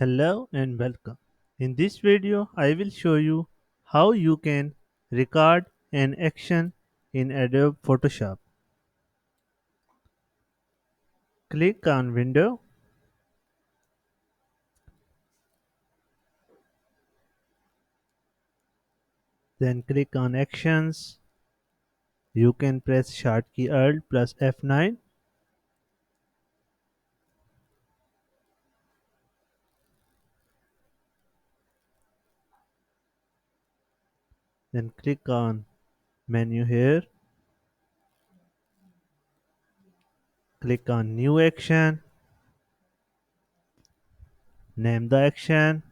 Hello and welcome. In this video, I will show you how you can record an action in Adobe Photoshop. Click on Window, then click on Actions. You can press Short key Alt plus F9, then click on Menu here, click on New Action, name the action.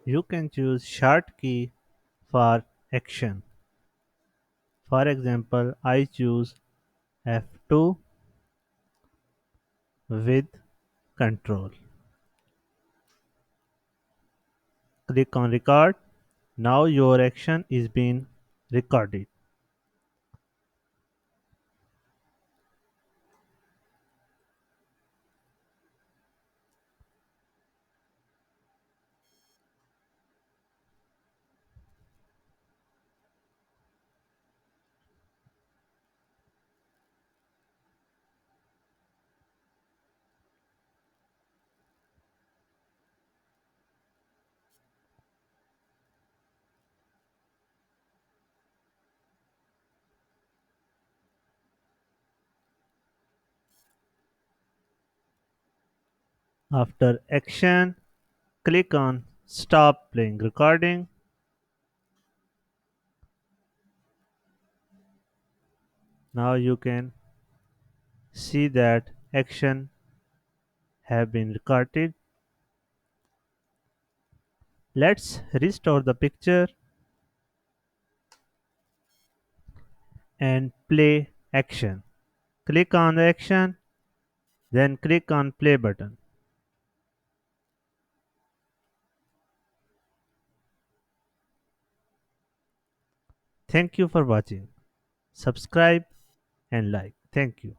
You can choose Short key for action. For example, I choose F2 with control. Click on record. Now your action is being recorded. After action, click on stop playing recording. Now you can see that action have been recorded. Let's restore the picture and play action. Click on the action, then click on play button. Thank you for watching. Subscribe and like. Thank you.